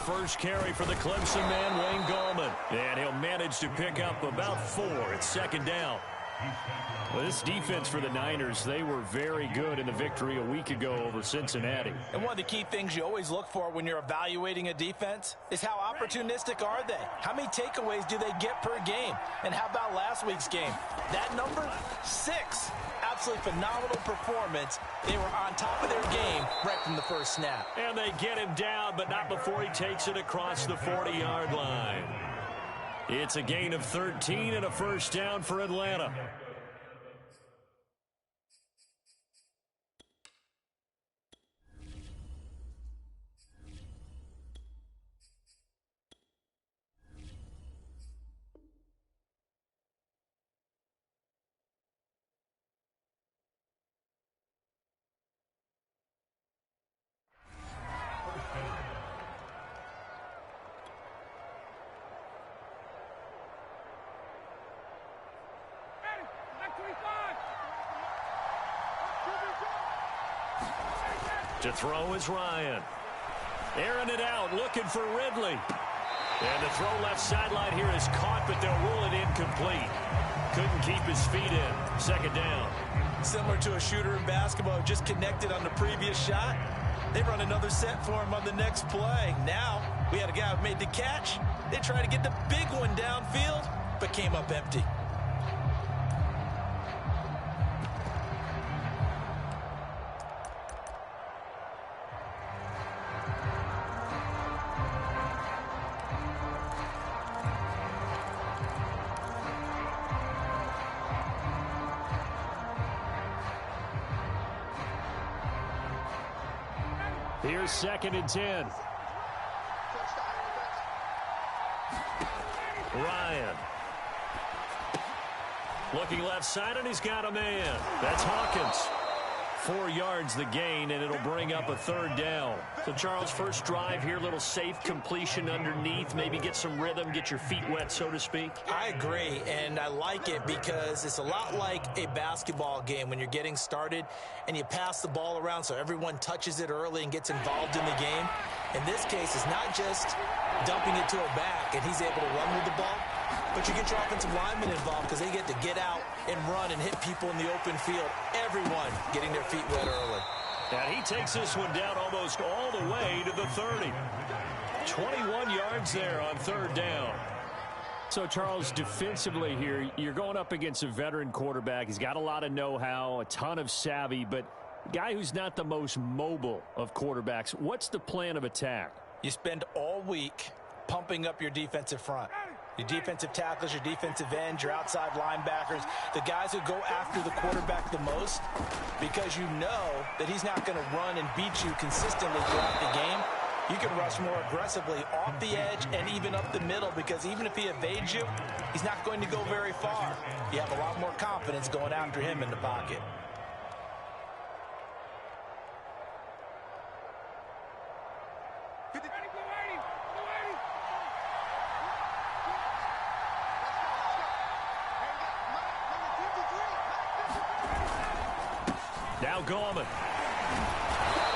first carry for the Clemson man, Wayne Gallman. And he'll manage to pick up about 4. It's second down. Well, this defense for the Niners, they were very good in the victory a week ago over Cincinnati. And one of the key things you always look for when you're evaluating a defense is how opportunistic are they? How many takeaways do they get per game? And how about last week's game? That number, 6. Absolutely phenomenal performance. They were on top of their game right from the first snap. And they get him down, but not before he takes it across the 40-yard line. It's a gain of 13 and a first down for Atlanta. To throw is Ryan. Airing it out, looking for Ridley. And the throw left sideline here is caught, but they'll rule it incomplete. Couldn't keep his feet in. Second down. Similar to a shooter in basketball, just connected on the previous shot. They run another set for him on the next play. Now, we had a guy who made the catch. They tried to get the big one downfield, but came up empty. Here's second and 10. Ryan. Looking left side, and he's got a man. That's Hawkins. 4 yards the gain, and it'll bring up a third down. So, Charles, first drive here, little safe completion underneath. Maybe get some rhythm, get your feet wet, so to speak. I agree, and I like it because it's a lot like a basketball game when you're getting started and you pass the ball around so everyone touches it early and gets involved in the game. In this case, it's not just dumping it to a back and he's able to run with the ball, but you get your offensive linemen involved because they get to get out and run and hit people in the open field. Everyone getting their feet wet early. And he takes this one down almost all the way to the 30. 21 yards there on third down. So, Charles, defensively here, you're going up against a veteran quarterback. He's got a lot of know-how, a ton of savvy, but a guy who's not the most mobile of quarterbacks. What's the plan of attack? You spend all week pumping up your defensive front. Your defensive tackles, your defensive ends, your outside linebackers, the guys who go after the quarterback the most, because you know that he's not going to run and beat you consistently throughout the game. You can rush more aggressively off the edge and even up the middle, because even if he evades you, he's not going to go very far. You have a lot more confidence going after him in the pocket. Now Gallman.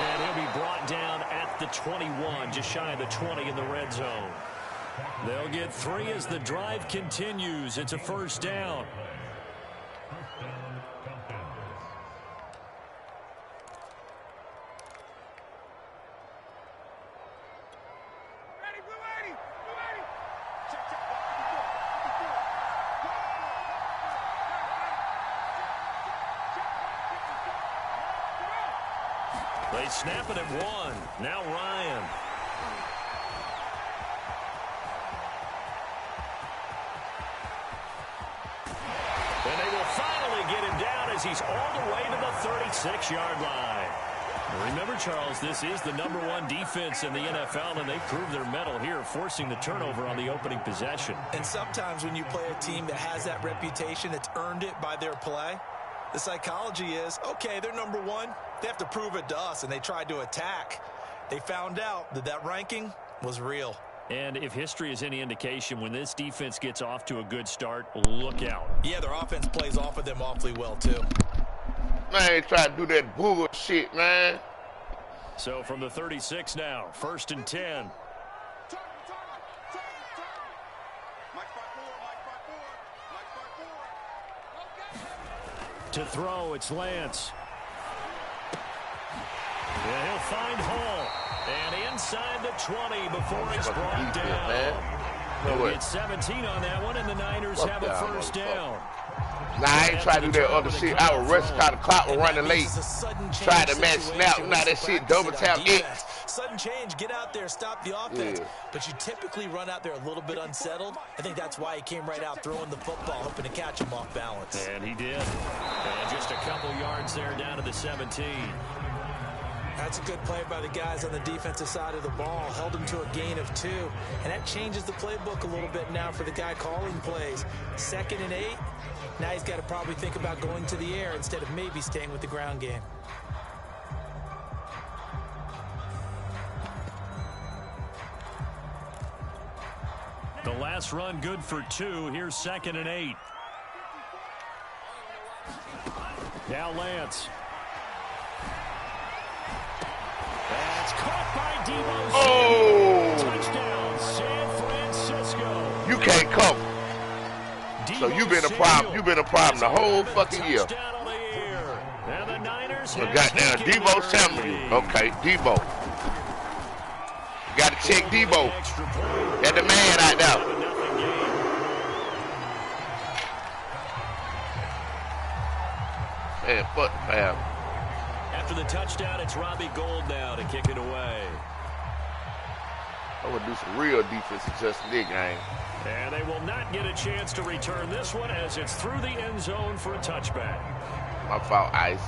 And he'll be brought down at the 21, just shy of the 20 in the red zone. They'll get 3 as the drive continues. It's a first down. They snap it at 1. Now Ryan. And they will finally get him down as he's all the way to the 36-yard line. Remember, Charles, this is the #1 defense in the NFL, and they proved their mettle here, forcing the turnover on the opening possession. And sometimes when you play a team that has that reputation, it's earned it by their play. The psychology is, okay, they're #1. They have to prove it to us, and they tried to attack. They found out that that ranking was real. And if history is any indication, when this defense gets off to a good start, look out. Yeah, their offense plays off of them awfully well, too. Man, they try to do that bullshit, man. So from the 36 now, 1st and 10. To throw, it's Lance. Yeah, he'll find Hall. And inside the 20 before he's brought down. He'll get 17 on that one, and the Niners have a first down. Nah, I ain't trying to do that other shit. I was rushing, caught the clock was running late. Tried to match snap. Now that shit double tap X. Sudden change, get out there, stop the offense. Yeah. But you typically run out there a little bit unsettled. I think that's why he came right out throwing the football, hoping to catch him off balance. And he did. And just a couple yards there down to the 17. That's a good play by the guys on the defensive side of the ball. Held him to a gain of 2. And that changes the playbook a little bit now for the guy calling plays. 2nd and 8. Now he's got to probably think about going to the air instead of maybe staying with the ground game. The last run good for 2. Here's 2nd and 8. Now Lance. That's caught by Debo. Oh! Touchdown, San Francisco. You can't come. So you've been a problem. You've been a problem the whole fucking year. And the Niners so goddamn Debo Samuel. Okay, Debo. Got to check Debo. That's the man right now. Man, fuck man. After the touchdown, it's Robbie Gould now to kick it away. I would do some real defense adjusting this game. And they will not get a chance to return this one as it's through the end zone for a touchback. My fault, Ice.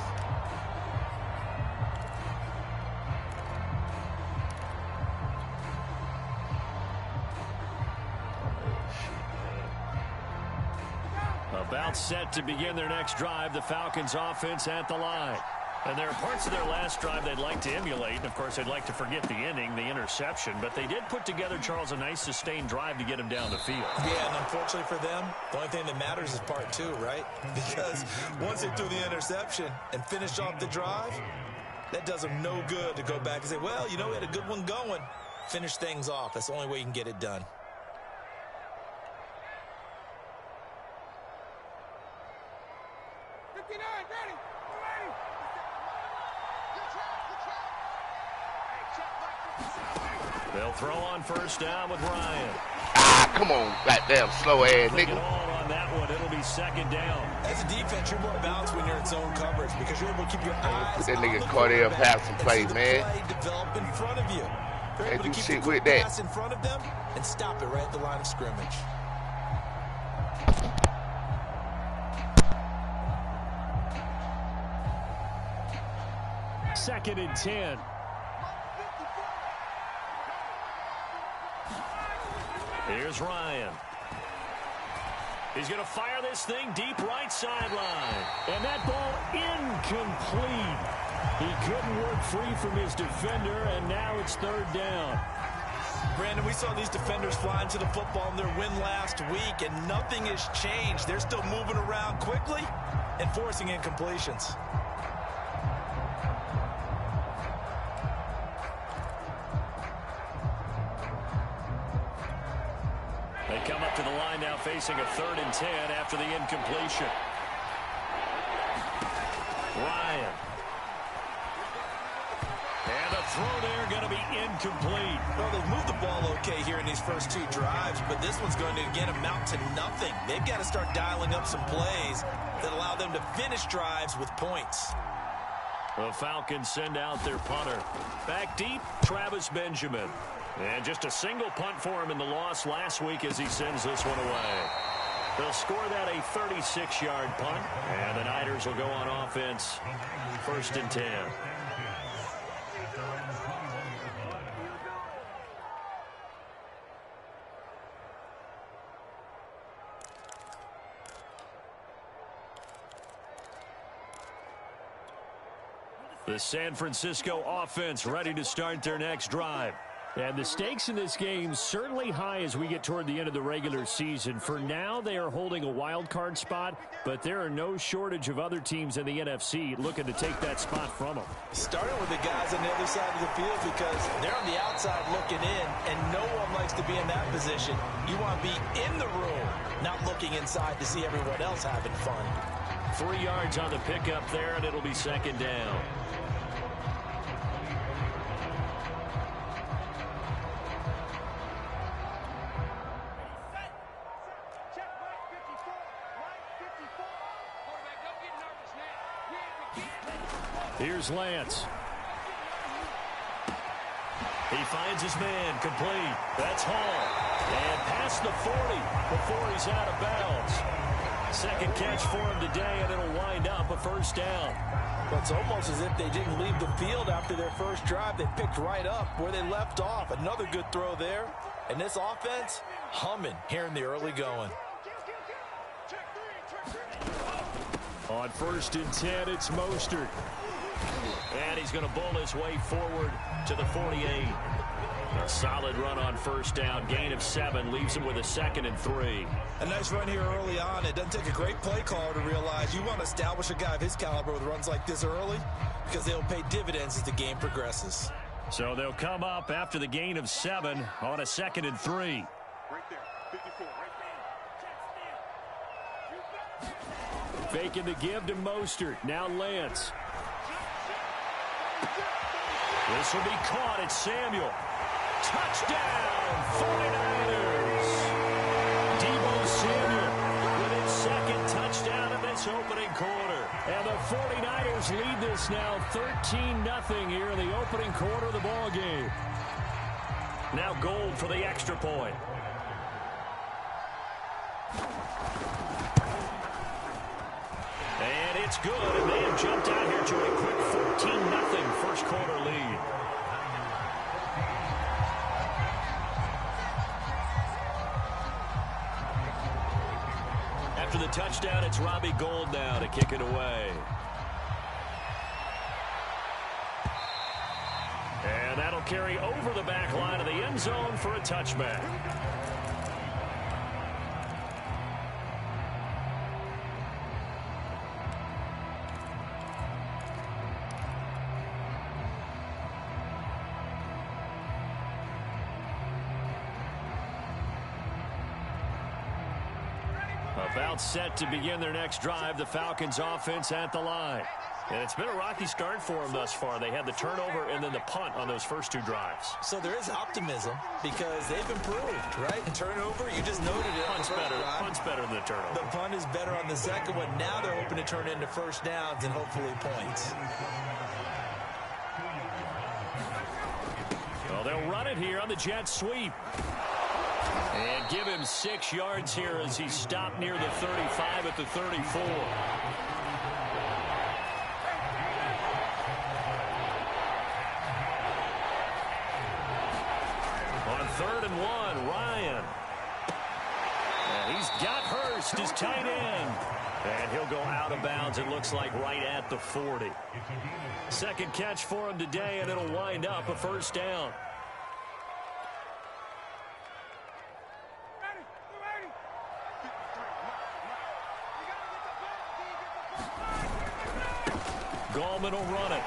About set to begin their next drive, the Falcons offense at the line. And there are parts of their last drive they'd like to emulate. And, of course, they'd like to forget the ending, the interception. But they did put together, Charles, a nice sustained drive to get him down the field. Yeah, and unfortunately for them, the only thing that matters is part 2, right? Because once they threw the interception and finished off the drive, that does them no good to go back and say, well, you know, we had a good one going. Finish things off. That's the only way you can get it done. They'll throw on first down with Ryan. Ah, come on, goddamn slow-ass nigga. On that one, it'll be 2nd down. As a defense, you're more balanced when you're in zone coverage because you're able to keep your eyes put that nigga Cordell passing play, man. Play develop in front of you. You're able to keep shit the with that. pass in front of them and stop it right at the line of scrimmage. Second and 10. Here's Ryan. He's going to fire this thing deep right sideline. And that ball incomplete. He couldn't work free from his defender, and now it's 3rd down. Brandon, we saw these defenders flying to the football in their win last week, and nothing has changed. They're still moving around quickly and forcing incompletions. They come up to the line now facing a 3rd and 10 after the incompletion. Ryan. And the throw there going to be incomplete. Well, they've moved the ball okay here in these first 2 drives, but this one's going to, again, amount to nothing. They've got to start dialing up some plays that allow them to finish drives with points. The Falcons send out their punter. Back deep, Travis Benjamin. And just a single punt for him in the loss last week as he sends this one away. They'll score that a 36-yard punt, and the Niners will go on offense 1st and 10. The San Francisco offense ready to start their next drive. And the stakes in this game certainly high as we get toward the end of the regular season. For now, they are holding a wild card spot, but there are no shortage of other teams in the NFC looking to take that spot from them. Starting with the guys on the other side of the field because they're on the outside looking in, and no one likes to be in that position. You want to be in the room, not looking inside to see everyone else having fun. 3 yards on the pickup there, and it'll be second down. Here's Lance. He finds his man, complete. That's Hall. And past the 40 before he's out of bounds. Second catch for him today, and it'll wind up a first down. Well, it's almost as if they didn't leave the field after their first drive. They picked right up where they left off. Another good throw there. And this offense, humming here in the early going. On 1st and 10, it's Mostert. And he's going to bull his way forward to the 48. A solid run on first down. Gain of 7 leaves him with a 2nd and 3. A nice run here early on. It doesn't take a great play caller to realize you want to establish a guy of his caliber with runs like this early because they'll pay dividends as the game progresses. So they'll come up after the gain of 7 on a 2nd and 3. Right there, 54, right there. Faking the give to Mostert. Now Lance. This will be caught. It's Samuel. Touchdown, 49ers. Deebo Samuel with his 2nd touchdown in this opening quarter. And the 49ers lead this now 13-0 here in the opening quarter of the ball game. Now Gold for the extra point. And it's good, and they have jumped out here to a quick 14-0 first quarter lead. After the touchdown, it's Robbie Gould now to kick it away. And that'll carry over the back line of the end zone for a touchback. About set to begin their next drive, the Falcons offense at the line. And it's been a rocky start for them thus far. They had the turnover and then the punt on those first 2 drives. So there is optimism because they've improved, right? The turnover, you just noted it. Punt's better than the turnover. The punt is better on the second one. Now they're hoping to turn into first downs and hopefully points. Well, they'll run it here on the jet sweep. And give him 6 yards here as he stopped near the 35 at the 34. On 3rd and 1, Ryan. And he's got Hurst, his tight end. And he'll go out of bounds, it looks like, right at the 40. 2nd catch for him today, and it'll wind up a first down. Gallman will run it.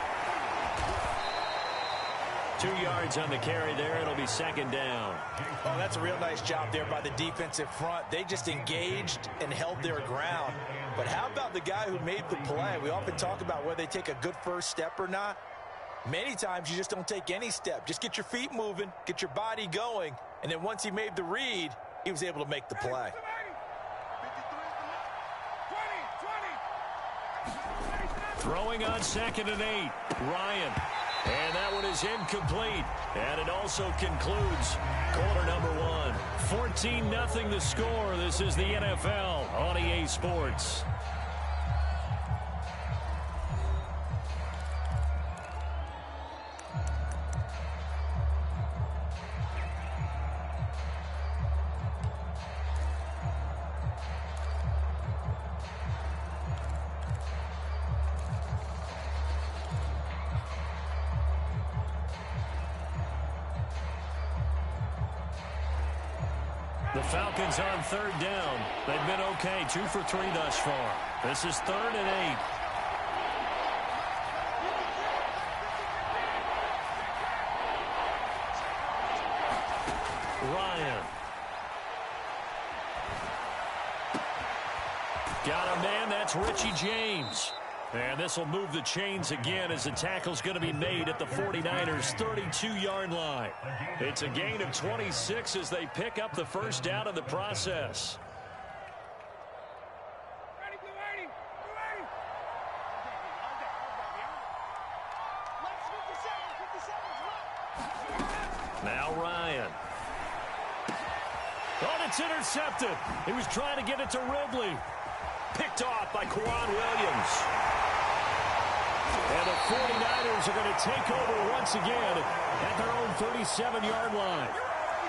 2 yards on the carry there. It'll be 2nd down. Oh, that's a real nice job there by the defensive front. They just engaged and held their ground. But how about the guy who made the play? We often talk about whether they take a good first step or not. Many times you just don't take any step. Just get your feet moving, get your body going, and then once he made the read, he was able to make the play. Throwing on 2nd and 8, Ryan. And that one is incomplete. And it also concludes quarter number 1. 14-0 the score. This is the NFL on EA Sports. The Falcons on 3rd down. They've been okay, 2 for 3 thus far. This is 3rd and 8. Ryan. Got a man, that's Richie James. And this will move the chains again as the tackle's going to be made at the 49ers' 32-yard line. It's a gain of 26 as they pick up the first down in the process. Now Ryan. Oh, it's intercepted. He was trying to get it to Ridley. Picked off by Quan Williams. And the 49ers are going to take over once again at their own 37-yard line.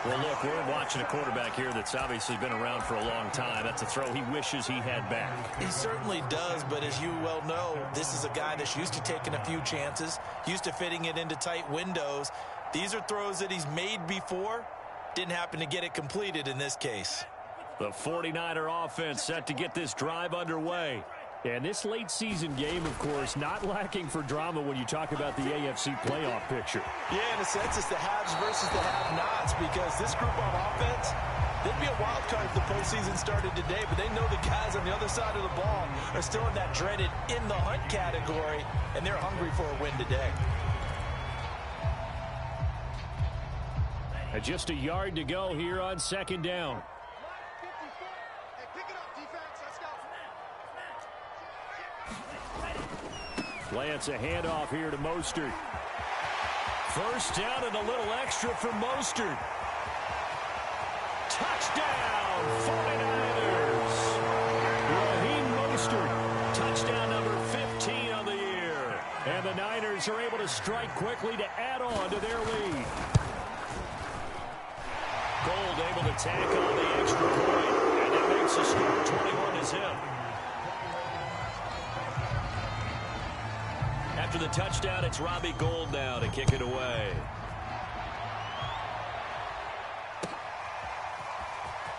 Well, look, we're watching a quarterback here that's obviously been around for a long time. That's a throw he wishes he had back. He certainly does, but as you well know, this is a guy that's used to taking a few chances, used to fitting it into tight windows. These are throws that he's made before. Didn't happen to get it completed in this case. The 49er offense set to get this drive underway. And this late season game, of course, not lacking for drama when you talk about the AFC playoff picture. Yeah, in a sense, it's the haves versus the have-nots, because this group on offense, they'd be a wild card if the postseason started today, but they know the guys on the other side of the ball are still in that dreaded in the hunt category, and they're hungry for a win today. Just a yard to go here on second down. Lance, a handoff here to Mostert. First down and a little extra for Mostert. Touchdown, 49ers. Raheem Mostert, touchdown number 15 on the year. And the Niners are able to strike quickly to add on to their lead. Gold able to tack on the extra point, and that makes the score 21-0. After the touchdown, it's Robbie Gould now to kick it away.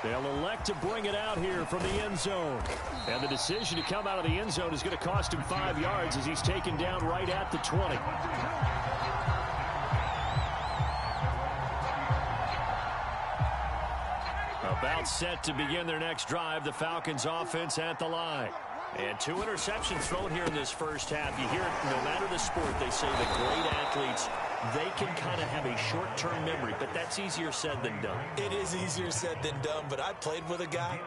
They'll elect to bring it out here from the end zone. And the decision to come out of the end zone is going to cost him 5 yards as he's taken down right at the 20. About set to begin their next drive, the Falcons offense at the line. And 2 interceptions thrown here in this first half. You hear it, no matter the sport, they say that great athletes, they can kind of have a short-term memory, but that's easier said than done. It is easier said than done, but I played with a guy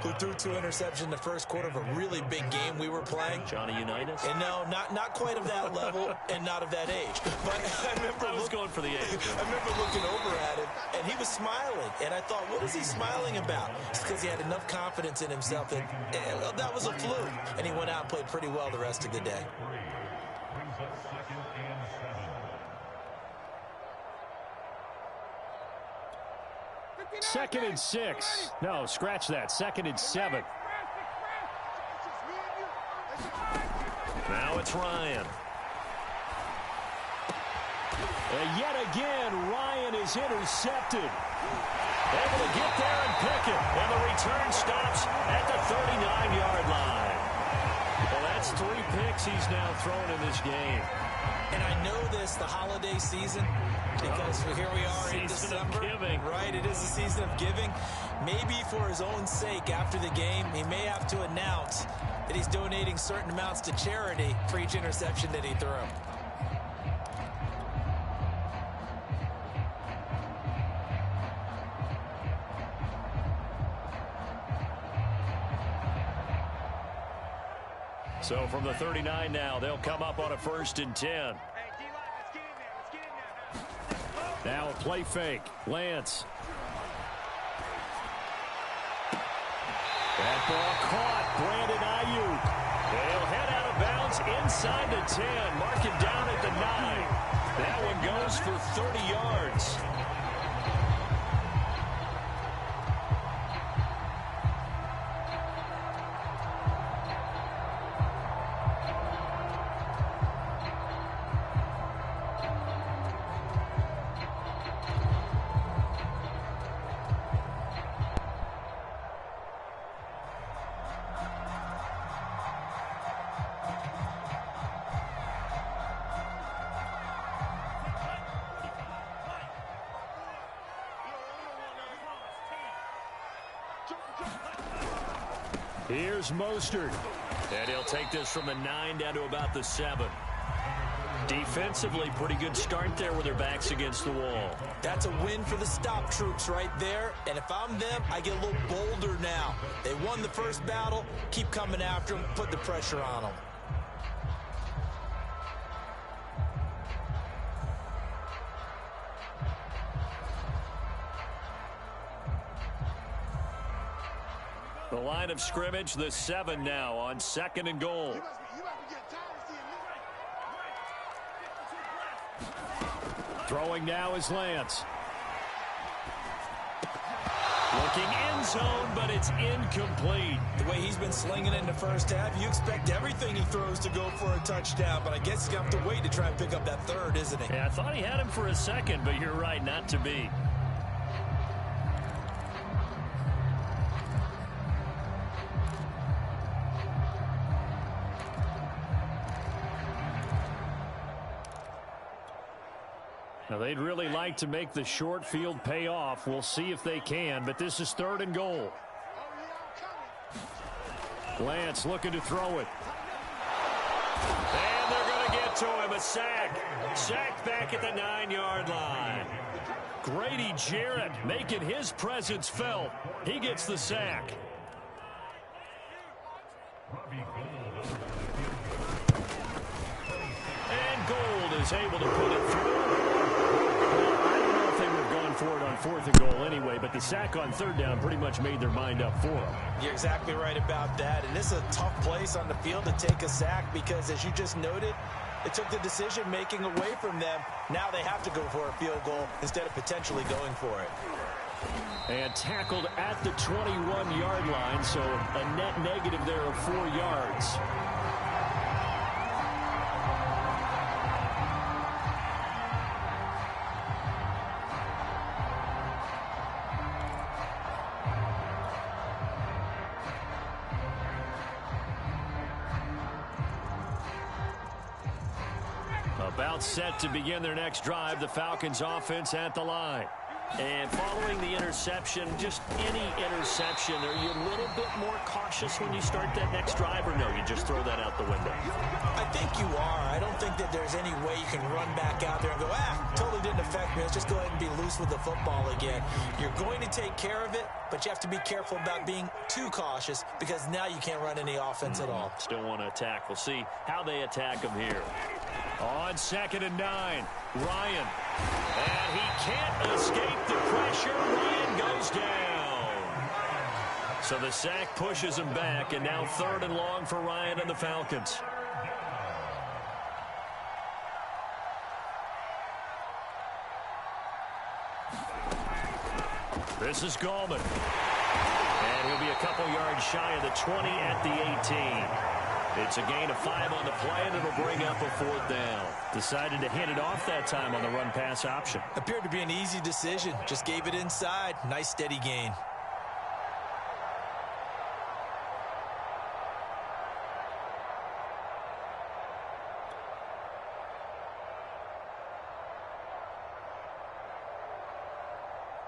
who threw 2 interceptions in the first quarter of a really big game we were playing. Johnny Unitas? And no, not quite of that level and not of that age. But I remember I was going for the age. I remember looking over at him, and he was smiling. And I thought, what is he smiling about? It's because he had enough confidence in himself that that was a fluke. And he went out and played pretty well the rest of the day. Second and 6. No, scratch that. Second and 7. Now it's Ryan. And yet again, Ryan is intercepted. Able to get there and pick it. And the return stops at the 39-yard line. Well, that's 3 picks he's now thrown in this game. And I know this, the holiday season, because here we are in December. Right, it is the season of giving. Maybe for his own sake, after the game, he may have to announce that he's donating certain amounts to charity for each interception that he threw. So from the 39 now, they'll come up on a 1st and 10. Now a play fake. Lance. That ball caught. Brandon Ayuk. They'll head out of bounds inside the 10. Mark it down at the 9. That one goes for 30 yards. Here's Mostert. And he'll take this from the 9 down to about the 7. Defensively, pretty good start there with their backs against the wall. That's a win for the stop troops right there. And if I'm them, I get a little bolder now. They won the first battle. Keep coming after them. Put the pressure on them. The line of scrimmage, the 7 now on 2nd and goal. Throwing now is Lance. Looking end zone, but it's incomplete. The way he's been slinging in the first half, you expect everything he throws to go for a touchdown, but I guess he's going to have to wait to try and pick up that third, isn't he? Yeah, I thought he had him for a second, but you're right, not to be. Now, they'd really like to make the short field pay off. We'll see if they can, but this is 3rd and goal. Lance looking to throw it. And they're going to get to him. A sack. Sacked back at the 9-yard line. Grady Jarrett making his presence felt. He gets the sack. And Gold is able to put it through. For it on 4th and goal anyway, but the sack on 3rd down pretty much made their mind up for them. You're exactly right about that, and this is a tough place on the field to take a sack because, as you just noted, it took the decision-making away from them. Now they have to go for a field goal instead of potentially going for it. And tackled at the 21-yard line, so a net negative there of 4 yards. About set to begin their next drive, the Falcons offense at the line. And following the interception, just any interception, are you a little bit more cautious when you start that next drive, or no, you just throw that out the window? I think you are. I don't think that there's any way you can run back out there and go, totally didn't affect me. Let's just go ahead and be loose with the football again. You're going to take care of it, but you have to be careful about being too cautious because now you can't run any offense at all. Still want to attack. We'll see how they attack them here. On 2nd and 9, Ryan. And he can't escape the pressure. Ryan goes down. So the sack pushes him back, and now 3rd and long for Ryan and the Falcons. This is Gallman. And he'll be a couple yards shy of the 20 at the 18. It's a gain of 5 on the play, and it'll bring up a 4th down. Decided to hand it off that time on the run-pass option. Appeared to be an easy decision. Just gave it inside. Nice, steady gain.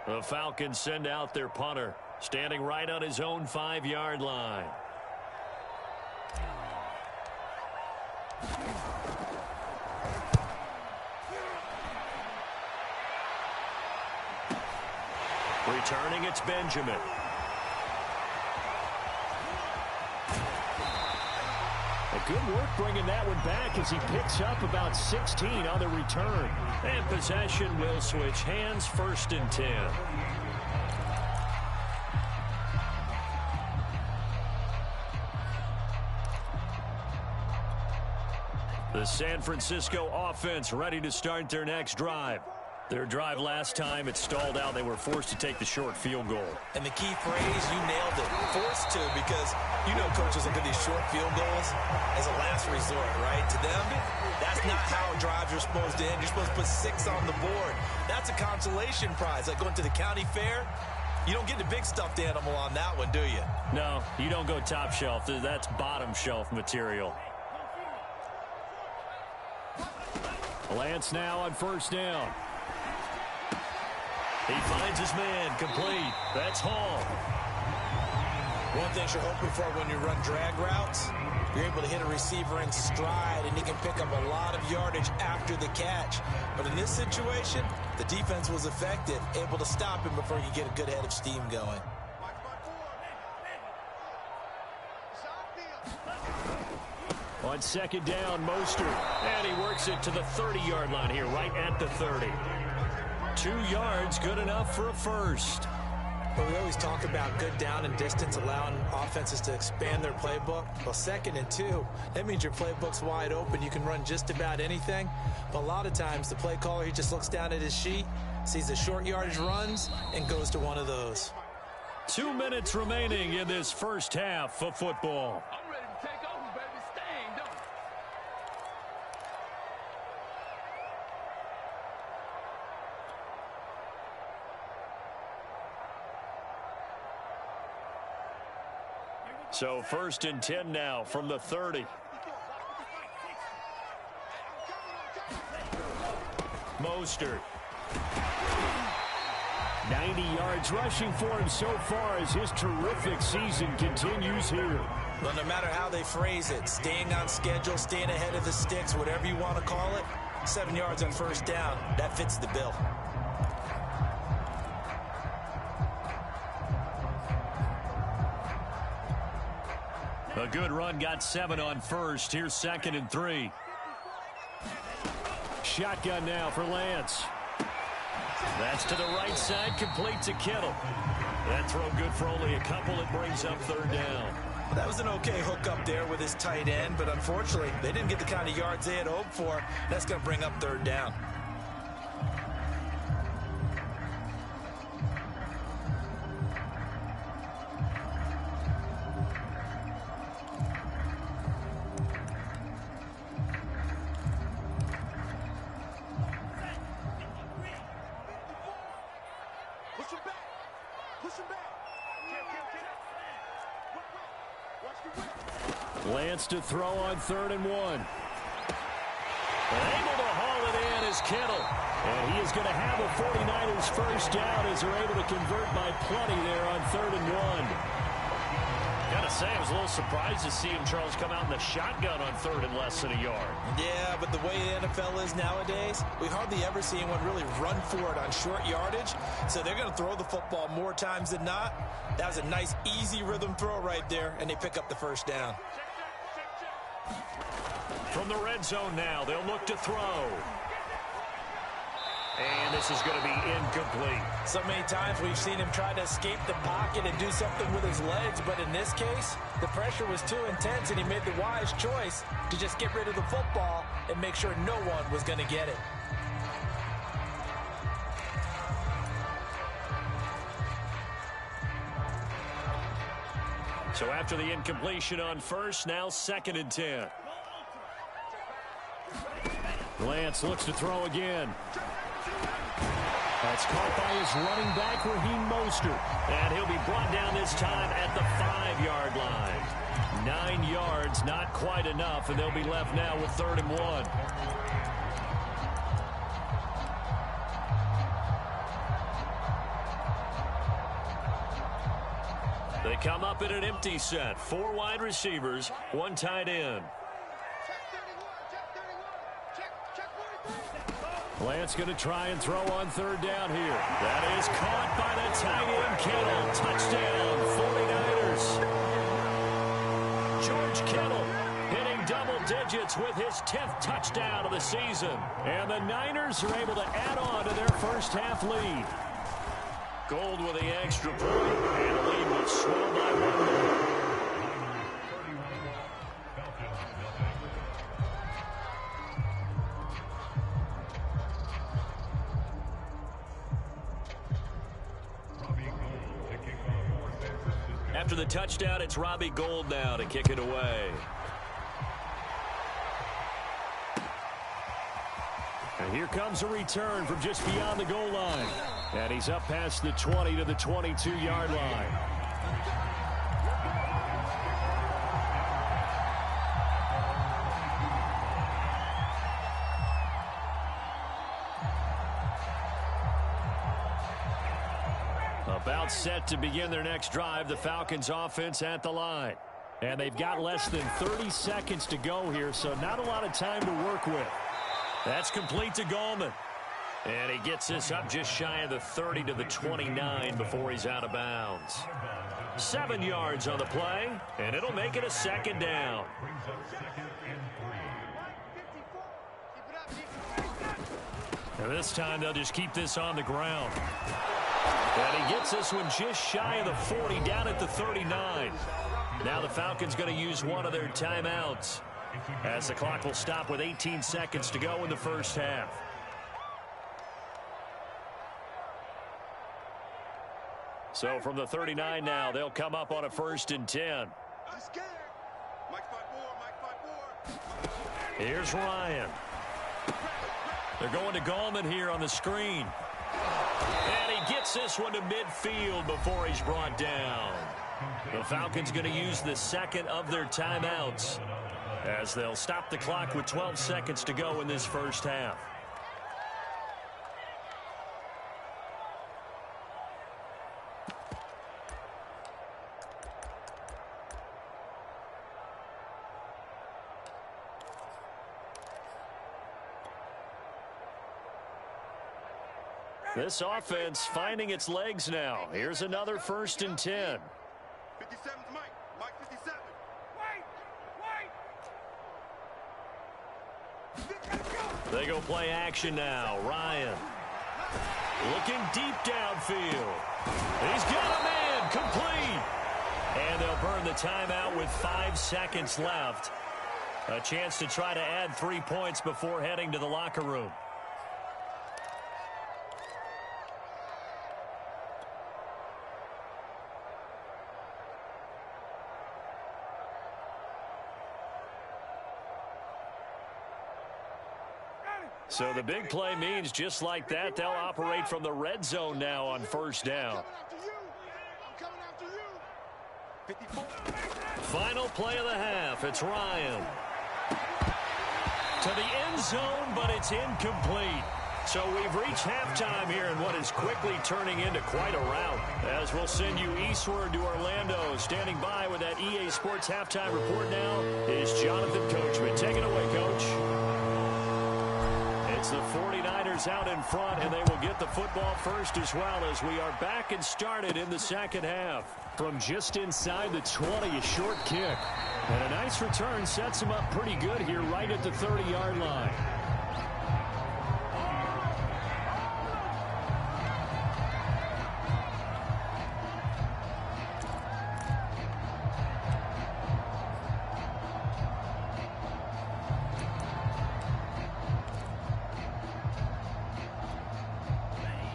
The Falcons send out their punter, standing right on his own 5-yard line. Returning, it's Benjamin. Good work bringing that one back as he picks up about 16 on the return. And possession will switch hands, 1st and 10. The San Francisco offense ready to start their next drive. Their drive last time, it stalled out. They were forced to take the short field goal. And the key phrase, you nailed it. Forced to, because you know coaches look at these short field goals as a last resort, right? To them, that's not how drives are supposed to end. You're supposed to put 6 on the board. That's a consolation prize. Like going to the county fair, you don't get the big stuffed animal on that one, do you? No, you don't go top shelf. That's bottom shelf material. Lance now on 1st down. He finds his man, complete. That's Hall. One thing you're hoping for when you run drag routes, you're able to hit a receiver in stride, and he can pick up a lot of yardage after the catch. But in this situation, the defense was effective, able to stop him before you get a good head of steam going. On second down, Mostert, and he works it to the 30-yard line here, right at the 30. 2 yards, good enough for a first. But we always talk about good down and distance, allowing offenses to expand their playbook. Well, 2nd and 2, that means your playbook's wide open. You can run just about anything. But a lot of times, the play caller, he just looks down at his sheet, sees the short yardage runs, and goes to one of those. 2 minutes remaining in this first half of football. I'm ready to take over, baby. Staying, don't. So 1st and 10 now from the 30. Mostert. 90 yards rushing for him so far as his terrific season continues here. But no matter how they phrase it, staying on schedule, staying ahead of the sticks, whatever you want to call it, 7 yards on first down, that fits the bill. A good run got 7 on first. Here's 2nd and 3. Shotgun now for Lance. That's to the right side, complete to Kittle. That throw good for only a couple. It brings up 3rd down. That was an okay hook up there with his tight end, but unfortunately, they didn't get the kind of yards they had hoped for. That's going to bring up 3rd down. Push him back. Push him back. Watch the whip. Lance to throw on 3rd and 1. Able to haul it in is Kittle. And he is going to have a 49ers first down as they're able to convert by plenty there on 3rd and 1. Gotta say, I was a little surprised to see him, Charles, come out in the shotgun on 3rd and less than a yard. Yeah, but the way the NFL is nowadays, we hardly ever see anyone really run for it on short yardage. So they're going to throw the football more times than not. That was a nice, easy rhythm throw right there, and they pick up the first down. From the red zone now, they'll look to throw. And this is going to be incomplete. So many times we've seen him try to escape the pocket and do something with his legs, but in this case, the pressure was too intense, and he made the wise choice to just get rid of the football and make sure no one was going to get it. So after the incompletion on first, now 2nd and 10. Lance looks to throw again. That's caught by his running back, Raheem Mostert. And he'll be brought down this time at the 5-yard line. 9 yards, not quite enough, and they'll be left now with 3rd and 1. They come up in an empty set. 4 wide receivers, 1 tight end. Lance going to try and throw on 3rd down here. That is caught by the tight end, Kittle. Touchdown, 49ers. George Kittle hitting double digits with his 10th touchdown of the season. And the Niners are able to add on to their first half lead. Gold with the extra point, and the lead will swell by 1 more. After the touchdown, it's Robbie Gould now to kick it away. And here comes a return from just beyond the goal line. And he's up past the 20 to the 22-yard line. About It's set to begin their next drive. The Falcons offense at the line. And they've got less than 30 seconds to go here, so not a lot of time to work with. That's complete to Gallman. And he gets this up just shy of the 30 to the 29 before he's out of bounds. 7 yards on the play, and it'll make it a second down. And this time they'll just keep this on the ground. And he gets this one just shy of the 40 down at the 39. Now the Falcons going to use one of their timeouts as the clock will stop with 18 seconds to go in the first half. So from the 39 now, they'll come up on a 1st and 10. Here's Ryan. They're going to Gallman here on the screen. And he gets this one to midfield before he's brought down. The Falcons going to use the second of their timeouts as they'll stop the clock with 12 seconds to go in this first half. This offense finding its legs now. Here's another 1st and 10. 57's Mike. Mike 57. Wait. They go play action now. Ryan looking deep downfield. He's got a man complete. And they'll burn the timeout with 5 seconds left. A chance to try to add 3 points before heading to the locker room. So the big play means just like that, they'll operate from the red zone now on 1st down. Final play of the half. It's Ryan. To the end zone, but it's incomplete. So we've reached halftime here in what is quickly turning into quite a rout. As we'll send you eastward to Orlando. Standing by with that EA Sports halftime report now is Jonathan Coachman. Take it away, Coach. It's the 49ers out in front, and they will get the football first as well as we are back and started in the second half. From just inside the 20, a short kick. And a nice return sets him up pretty good here right at the 30-yard line.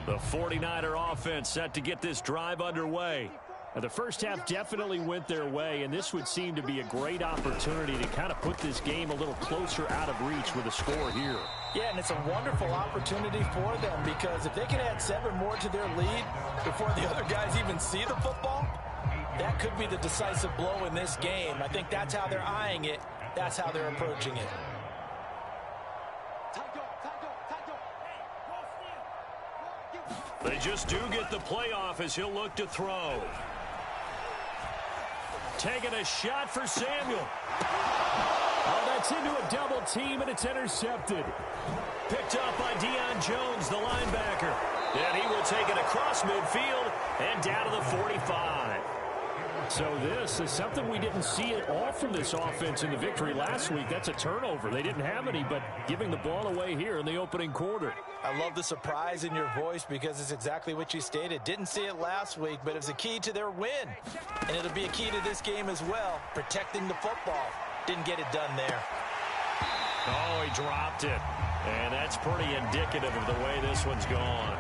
The 49er offense set to get this drive underway. Now, the first half definitely went their way, and this would seem to be a great opportunity to kind of put this game a little closer out of reach with a score here. Yeah, and it's a wonderful opportunity for them because if they can add 7 more to their lead before the other guys even see the football, that could be the decisive blow in this game. I think that's how they're eyeing it. That's how they're approaching it. They just do get the playoff as he'll look to throw. Taking a shot for Samuel. Oh, that's into a double team, and it's intercepted. Picked up by Deion Jones, the linebacker. And he will take it across midfield and down to the 45. So this is something we didn't see at all from this offense in the victory last week. That's a turnover. They didn't have any, but giving the ball away here in the opening quarter. I love the surprise in your voice because it's exactly what you stated. Didn't see it last week, but it's a key to their win. And it'll be a key to this game as well, protecting the football. Didn't get it done there. Oh, he dropped it. And that's pretty indicative of the way this one's gone.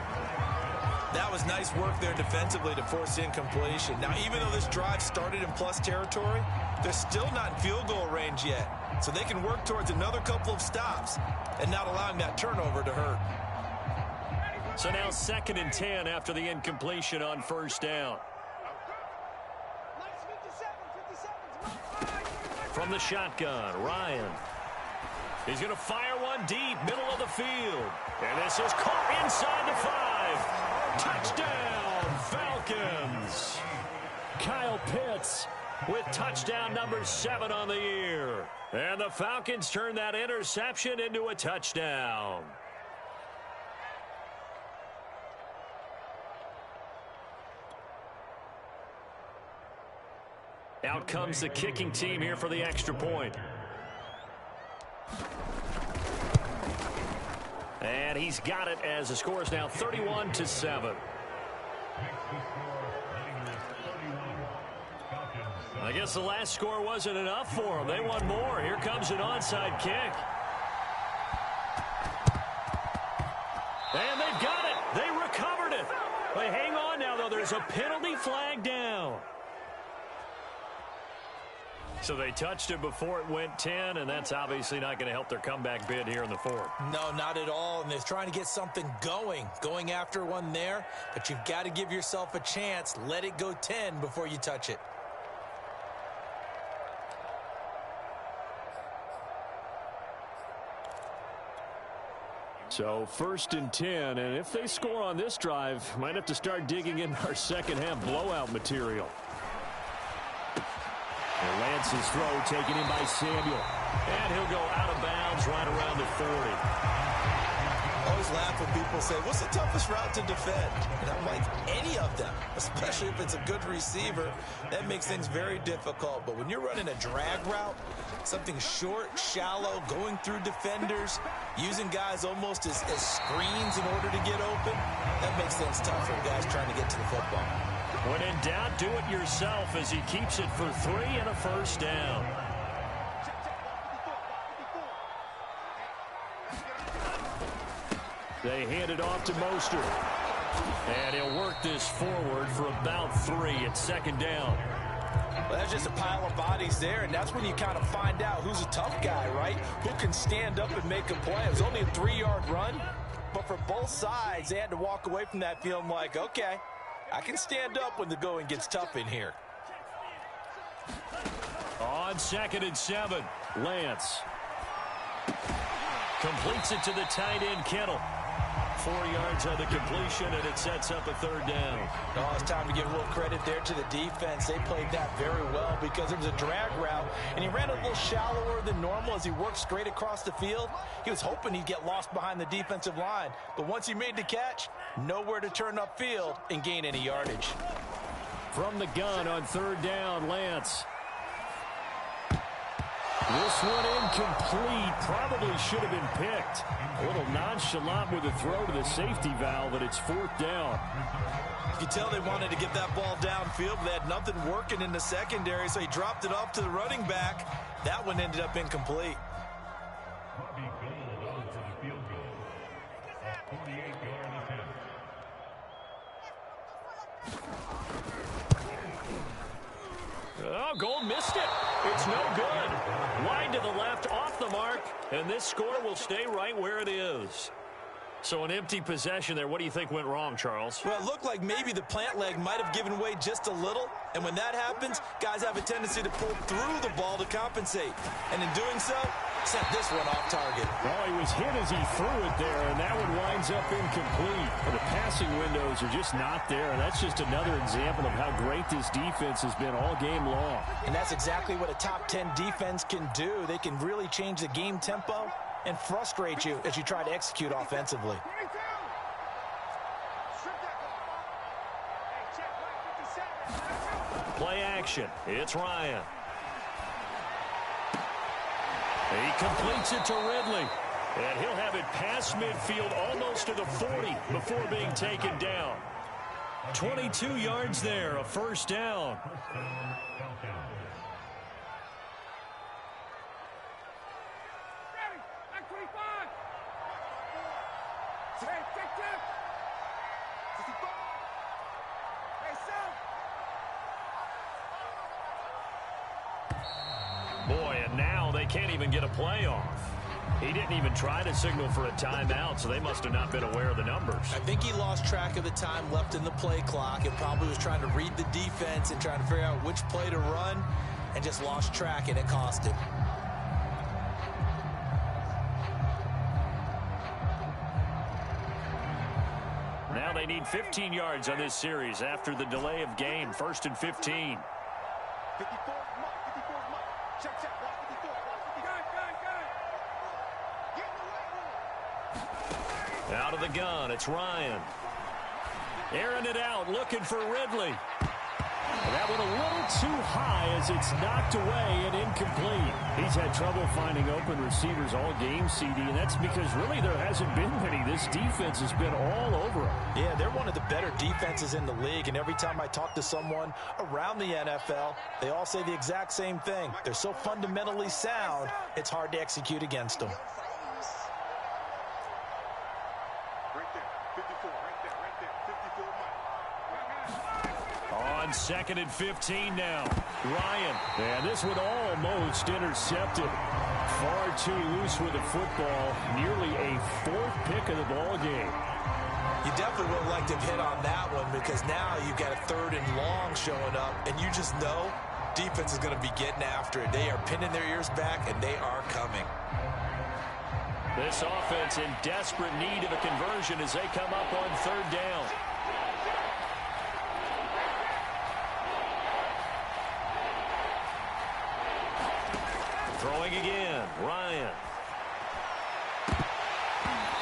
That was nice work there defensively to force incompletion. Now, even though this drive started in plus territory, they're still not in field goal range yet. So they can work towards another couple of stops and not allowing that turnover to hurt. So now 2nd and 10 after the incompletion on 1st down. From the shotgun, Ryan. He's going to fire one deep, middle of the field. And this is caught inside the 5. Touchdown, Falcons. Falcons. Kyle Pitts with touchdown number 7 on the year. And the Falcons turn that interception into a touchdown. Out comes the kicking team here for the extra point. And he's got it as the score is now 31-7. I guess the last score wasn't enough for them. They want more. Here comes an onside kick. And they've got it. They recovered it. But hang on now, though. There's a penalty flag down. So they touched it before it went 10, and that's obviously not going to help their comeback bid here in the fourth. No, not at all, and they're trying to get something going after one there, but you've got to give yourself a chance. Let it go 10 before you touch it. So 1st and 10, and if they score on this drive, might have to start digging in our second half blowout material. And Lance's throw taken in by Samuel. And he'll go out of bounds right around the 40. I always laugh when people say, what's the toughest route to defend? And I'm like, any of them, especially if it's a good receiver. That makes things very difficult. But when you're running a drag route, something short, shallow, going through defenders, using guys almost as screens in order to get open, that makes things tough for guys trying to get to the football. When in doubt, do it yourself as he keeps it for 3 and a first down. They hand it off to Mostert. And he'll work this forward for about 3 at 2nd down. Well, that's just a pile of bodies there, and that's when you kind of find out who's a tough guy, right? Who can stand up and make a play. It was only a 3-yard run, but for both sides, they had to walk away from that feeling like, okay, I can stand up when the going gets tough in here. On 2nd and 7, Lance completes it to the tight end, Kittle. 4 yards on the completion, and it sets up a 3rd down. Oh, it's time to give a little credit there to the defense. They played that very well because it was a drag route, and he ran a little shallower than normal as he worked straight across the field. He was hoping he'd get lost behind the defensive line, but once he made the catch, nowhere to turn upfield and gain any yardage. From the gun on 3rd down, Lance. This one incomplete. Probably should have been picked. A little nonchalant with a throw to the safety valve, but it's 4th down. You can tell they wanted to get that ball downfield, but they had nothing working in the secondary, so he dropped it off to the running back. That one ended up incomplete. Oh, Gold missed it. It's no good. Wide to the left, off the mark, and this score will stay right where it is. So an empty possession there. What do you think went wrong, Charles? Well, it looked like maybe the plant leg might have given way just a little, and when that happens, guys have a tendency to pull through the ball to compensate. And in doing so, sent this one off target. Well, he was hit as he threw it there, and that one winds up incomplete. But the passing windows are just not there, and that's just another example of how great this defense has been all game long. And that's exactly what a top 10 defense can do. They can really change the game tempo and frustrate you as you try to execute offensively. Play action. It's Ryan. He completes it to Ridley. And he'll have it past midfield almost to the 40 before being taken down. 22 yards there, a 1st down. Boy, and now they can't even get a play off. He didn't even try to signal for a timeout, so they must have not been aware of the numbers. I think he lost track of the time left in the play clock and probably was trying to read the defense and trying to figure out which play to run and just lost track, and it cost him. they need 15 yards on this series after the delay of game. 1st and 15. 54, Mike. 54, Mike. Check, check. Watch 54. Watch 54. Get in the way. Out of the gun, it's Ryan. Airing it out, looking for Ridley. That one a little too high as it's knocked away and incomplete. He's had trouble finding open receivers all game, CD, and that's because really there hasn't been many. This defense has been all over him. Yeah, they're one of the better defenses in the league, and every time I talk to someone around the NFL, they all say the exact same thing. They're so fundamentally sound, it's hard to execute against them. Right there. 54. Right there. Right there. 54, Mike. On 2nd and 15 now. Ryan. And this one almost intercepted. Far too loose with the football. Nearly a 4th pick of the ball game. You definitely would have liked to hit on that one because now you've got a 3rd and long showing up, and you just know defense is going to be getting after it. They are pinning their ears back, and they are coming. This offense in desperate need of a conversion as they come up on 3rd down. Throwing again, Ryan.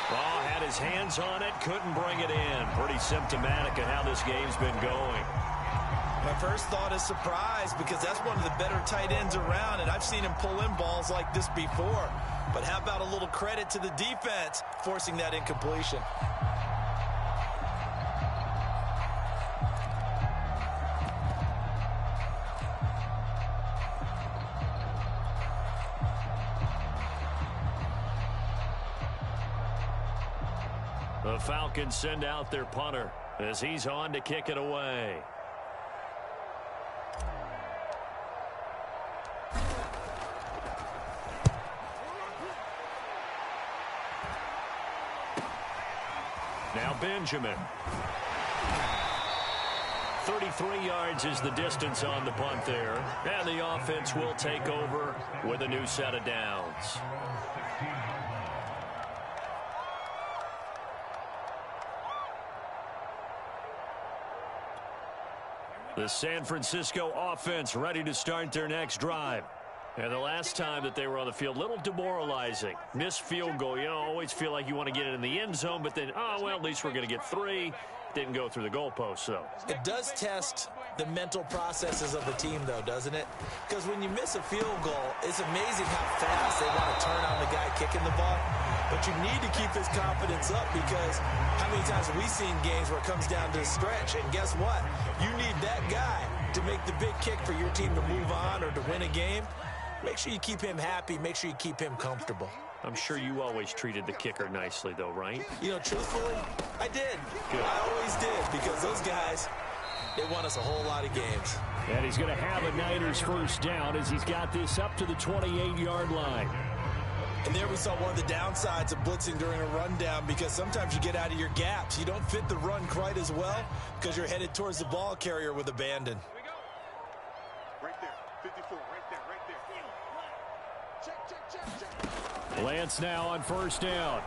Ball had his hands on it, couldn't bring it in. Pretty symptomatic of how this game's been going. My first thought is surprise because that's one of the better tight ends around, and I've seen him pull in balls like this before. But how about a little credit to the defense forcing that incompletion? The Falcons send out their punter as he's on to kick it away. Now Benjamin. 33 yards is the distance on the punt there. And the offense will take over with a new set of downs. The San Francisco offense ready to start their next drive. And the last time that they were on the field, a little demoralizing. Missed field goal. You know, always feel like you want to get it in the end zone, but then, oh, well, at least we're going to get 3. Didn't go through the goalposts, though. It does test the mental processes of the team, though, doesn't it? Because when you miss a field goal, it's amazing how fast they want to turn on the guy kicking the ball. But you need to keep his confidence up because how many times have we seen games where it comes down to a stretch? And guess what? You need that guy to make the big kick for your team to move on or to win a game. Make sure you keep him happy. Make sure you keep him comfortable. I'm sure you always treated the kicker nicely, though, right? You know, truthfully, I did. Good. I always did because those guys, they won us a whole lot of games. And he's going to have a Niners first down as he's got this up to the 28-yard line. And there we saw one of the downsides of blitzing during a rundown because sometimes you get out of your gaps. You don't fit the run quite as well because you're headed towards the ball carrier with abandon. Right there. 54. Right there. Right there. Check, check, check, check. Lance now on first down.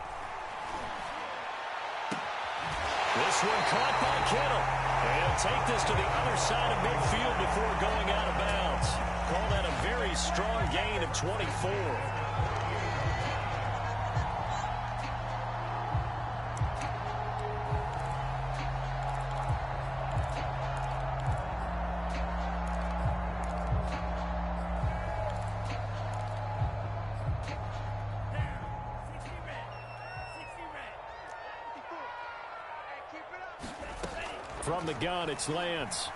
This one caught by Kittle. And he'll take this to the other side of midfield before going out of bounds. Call that a very strong gain of 24. From the gun, it's Lance.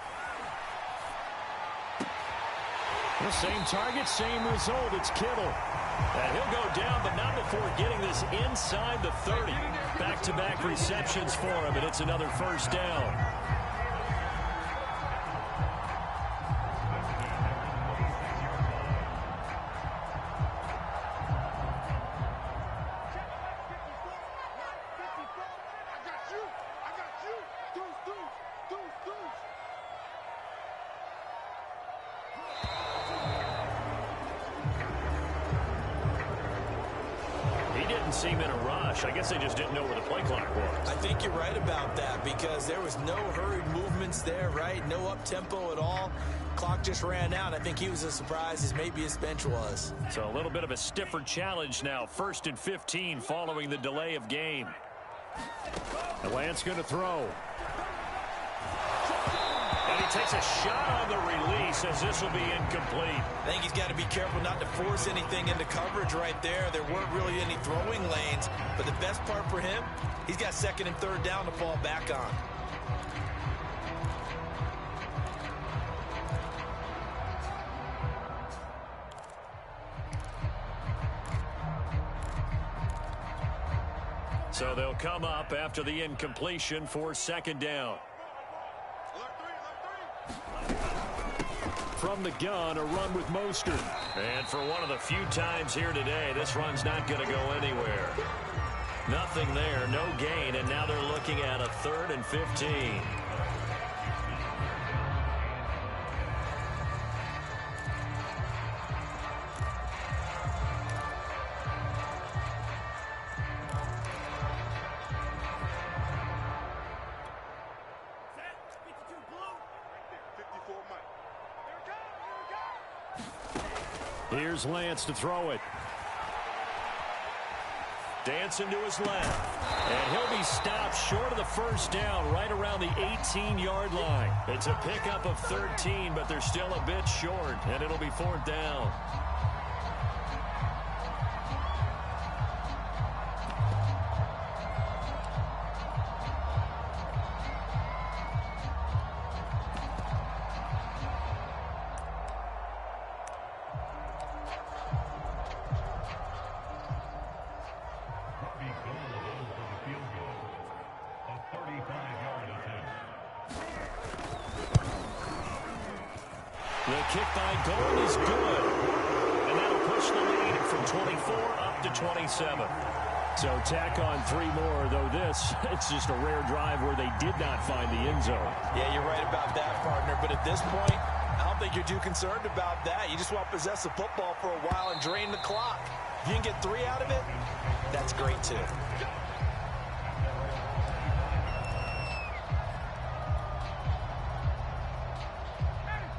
The same target, same result. It's Kittle. And he'll go down, but not before getting this inside the 30. Back-to-back receptions for him, and it's another first down. didn't seem in a rush. I guess they just didn't know where the play clock was. I think you're right about that because there was no hurried movements there, right? No up-tempo at all. Clock just ran out. I think he was as surprised as maybe his bench was. So a little bit of a stiffer challenge now. 1st and 15 following the delay of game. And Lance going to throw. And he takes a shot on the release as this will be incomplete. I think he's got to be careful not to force anything into coverage right there. There weren't really any throwing lanes. But the best part for him, he's got 2nd and 3rd down to fall back on. So they'll come up after the incompletion for 2nd down. From the gun, a run with Mostert. And for one of the few times here today, this run's not going to go anywhere. Nothing there, no gain, and now they're looking at a 3rd and 15. Here's Lance to throw it. Dancing to his left. And he'll be stopped short of the 1st down right around the 18-yard line. It's a pickup of 13, but they're still a bit short, and it'll be 4th down. The kick by Gold is good. And that'll push the lead from 24 up to 27. So tack on 3 more, though this, it's just a rare drive where they did not find the end zone. Yeah, you're right about that, partner. But at this point, I don't think you're too concerned about that. You just want to possess the football for a while and drain the clock. If you can get 3 out of it, that's great, too.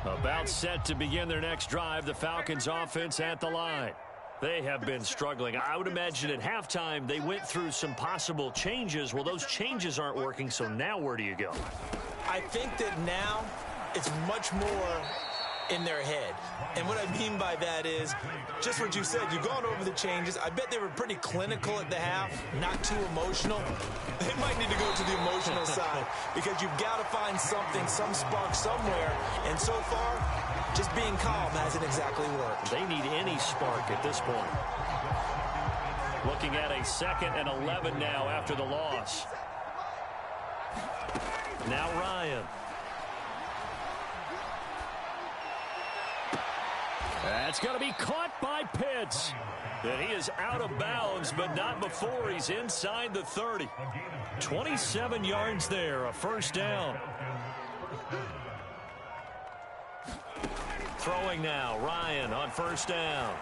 About set to begin their next drive, the Falcons offense at the line. They have been struggling. I would imagine at halftime they went through some possible changes. Well, those changes aren't working, so now where do you go? I think that now it's much more in their head. And what I mean by that is just what you said. You've gone over the changes. I bet they were pretty clinical at the half, not too emotional. They might need to go to the emotional side because you've got to find something, some spark somewhere. And so far, just being calm hasn't exactly worked. They need any spark at this point. Looking at a 2nd and 11 now after the loss. Now Ryan. That's going to be caught by Pitts. And he is out of bounds, but not before he's inside the 30. 27 yards there, a 1st down. Throwing now, Ryan on 1st down.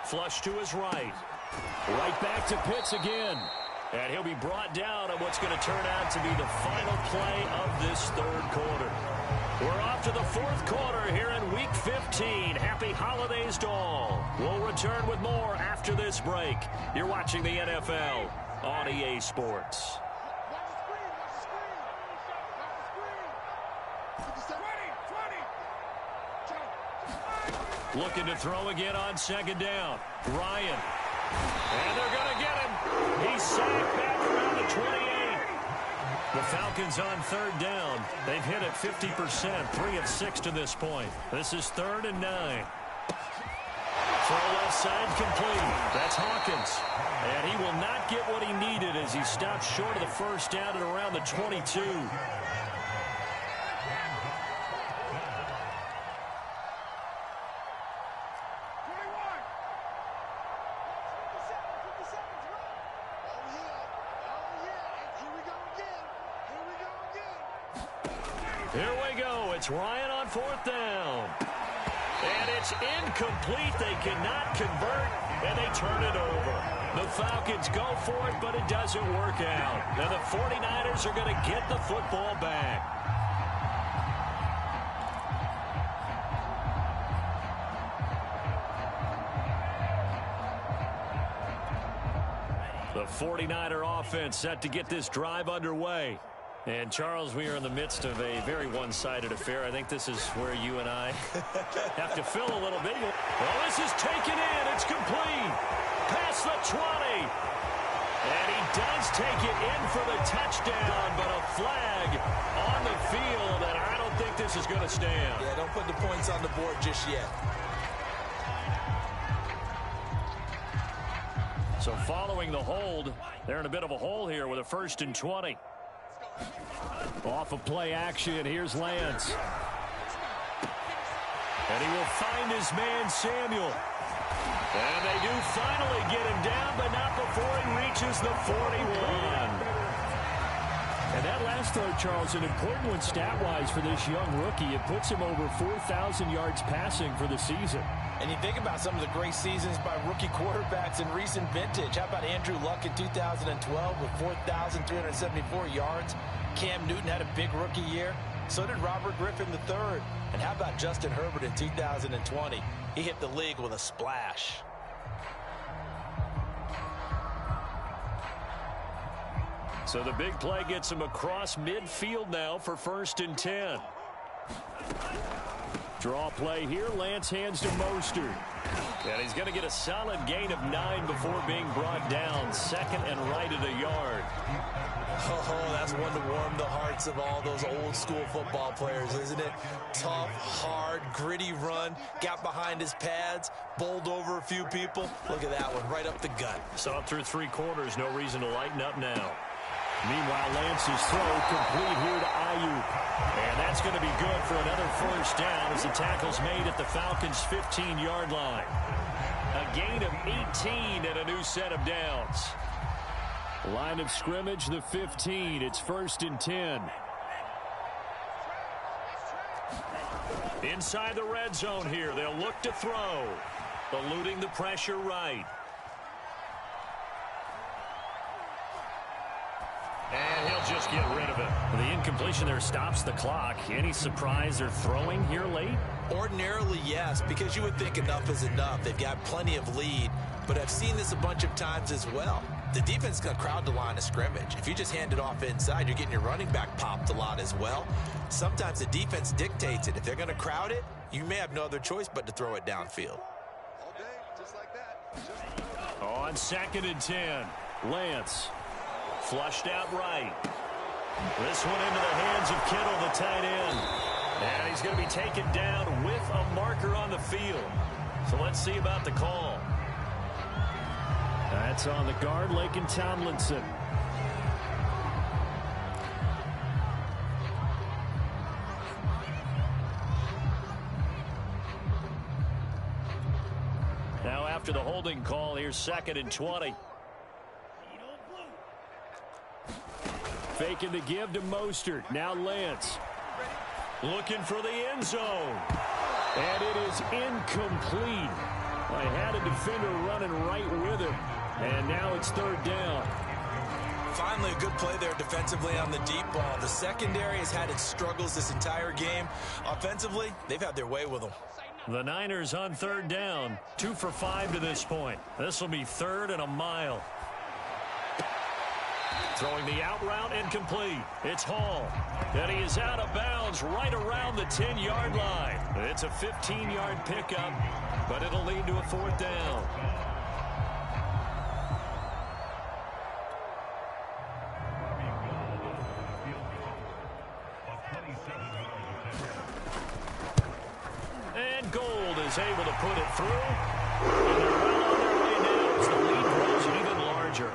Flush to his right. Right back to Pitts again. And he'll be brought down on what's going to turn out to be the final play of this 3rd quarter. We're off to the 4th quarter here in Week 15. Happy holidays to all. We'll return with more after this break. You're watching the NFL on EA Sports. Looking to throw again on 2nd down. Ryan. And they're going to get him. He's sacked back around the 28. The Falcons on 3rd down. They've hit it 50%, 3 of 6 to this point. This is 3rd and 9. Throw left side complete. That's Hawkins. And he will not get what he needed as he stopped short of the 1st down at around the 22. Here we go. It's Ryan on 4th down. And it's incomplete. They cannot convert. and they turn it over. The Falcons go for it, but it doesn't work out. Now the 49ers are going to get the football back. The 49er offense set to get this drive underway. And, Charles, we are in the midst of a very one-sided affair. I think this is where you and I have to fill a little bit. Well, this is taken in. It's complete. Past the 20. And he does take it in for the touchdown, but a flag on the field, and I don't think this is going to stand. Yeah, don't put the points on the board just yet. So following the hold, they're in a bit of a hole here with a 1st and 20. Off of play action, here's Lance. And he will find his man, Samuel. And they do finally get him down, but not before he reaches the 41. And that last throw, Charles, an important one stat-wise for this young rookie. It puts him over 4,000 yards passing for the season. And you think about some of the great seasons by rookie quarterbacks in recent vintage. How about Andrew Luck in 2012 with 4,374 yards? Cam Newton had a big rookie year. So did Robert Griffin III. And how about Justin Herbert in 2020? He hit the league with a splash. So the big play gets him across midfield now for 1st and 10. Draw play here. Lance hands to Mostert. And he's going to get a solid gain of 9 before being brought down. 2nd and right at a yard. Oh, that's one to warm the hearts of all those old school football players, isn't it? Tough, hard, gritty run. Got behind his pads. Bowled over a few people. Look at that one, right up the gut. Saw it through 3 quarters. No reason to lighten up now. Meanwhile, Lance's throw complete here to Ayuk. And that's going to be good for another 1st down as the tackle's made at the Falcons' 15-yard line. A gain of 18 and a new set of downs. Line of scrimmage, the 15. It's 1st and 10. Inside the red zone here. They'll look to throw. Eluding the pressure right. And he'll just get rid of it. The incompletion there stops the clock. Any surprise they're throwing here late? Ordinarily, yes, because you would think enough is enough. They've got plenty of lead, but I've seen this a bunch of times as well. The defense is going to crowd the line of scrimmage. If you just hand it off inside, you're getting your running back popped a lot as well. Sometimes the defense dictates it. If they're going to crowd it, you may have no other choice but to throw it downfield. All day, just like that. On 2nd and 10, Lance. Flushed out right. This one into the hands of Kittle, the tight end. And he's going to be taken down with a marker on the field. So let's see about the call. That's on the guard, Laken Tomlinson. Now after the holding call, here's 2nd and 20. Faking the give to Mostert. Now Lance. Looking for the end zone. And it is incomplete. I had a defender running right with him. And now it's 3rd down. Finally, a good play there defensively on the deep ball. The secondary has had its struggles this entire game. Offensively, they've had their way with them. The Niners on 3rd down. 2 for 5 to this point. This will be 3rd and a mile. Throwing the out route incomplete. It's Hall. And he is out of bounds right around the 10-yard line. It's a 15-yard pickup, but it'll lead to a 4th down. And Gold is able to put it through. And they're well on their way now as the lead grows even larger.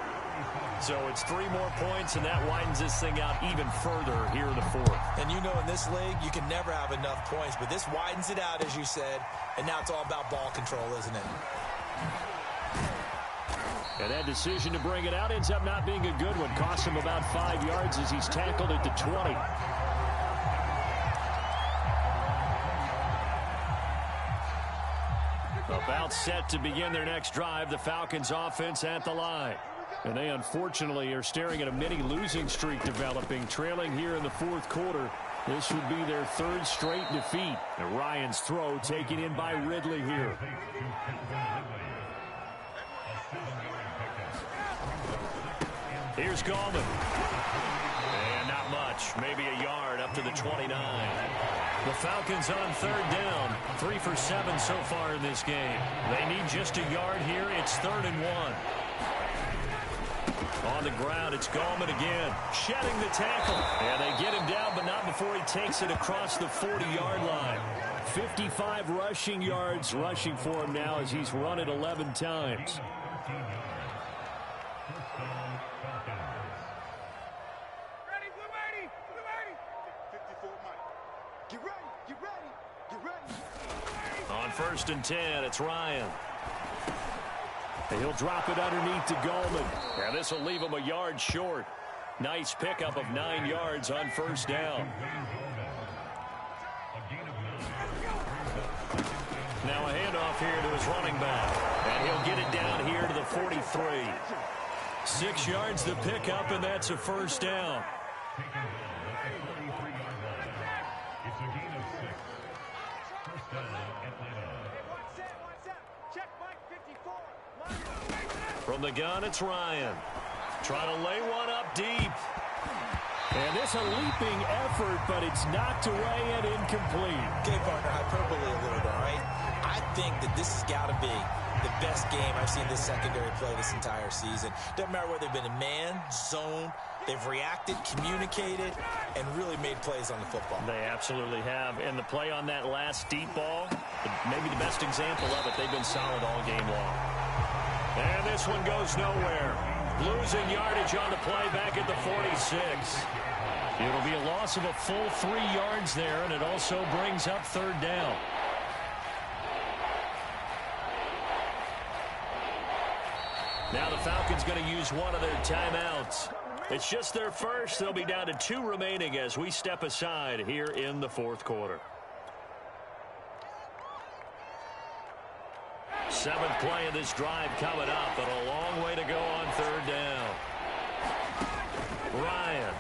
So it's 3 more points, and that widens this thing out even further here in the 4th. And you know in this league, you can never have enough points, but this widens it out, as you said, and now it's all about ball control, isn't it? And that decision to bring it out ends up not being a good one. Costs him about 5 yards as he's tackled at the 20. About set to begin their next drive, the Falcons offense at the line. And they unfortunately are staring at a mini losing streak developing, trailing here in the fourth quarter. This would be their third straight defeat. And Ryan's throw taken in by Ridley here. Here's Gallman. And not much, maybe a yard up to the 29. The Falcons on third down, 3 for 7 so far in this game. They need just a yard here. It's 3rd and 1. On the ground, it's Gallman again, shedding the tackle. And they get him down, but not before he takes it across the 40-yard line. 55 rushing yards rushing for him now as he's run it 11 times. On 1st and 10, it's Ryan. And he'll drop it underneath to Gallman. And this will leave him a yard short. Nice pickup of 9 yards on 1st down. Now a handoff here to his running back. And he'll get it down here to the 43. 6 yards the pickup, and that's a 1st down. From the gun, it's Ryan. Trying to lay one up deep. And this a leaping effort, but it's knocked away and incomplete. Okay, partner, hyperbole a little bit, right? I think that this has got to be the best game I've seen this secondary play this entire season. Doesn't matter whether they've been in man, zone, they've reacted, communicated, and really made plays on the football. They absolutely have. And the play on that last deep ball, maybe the best example of it, they've been solid all game long. And this one goes nowhere. Losing yardage on the play back at the 46. It'll be a loss of a full 3 yards there, and it also brings up 3rd down. Now the Falcons going to use one of their timeouts. It's just their first. They'll be down to 2 remaining as we step aside here in the 4th quarter. 7th play of this drive coming up, but a long way to go on 3rd down. Ryan.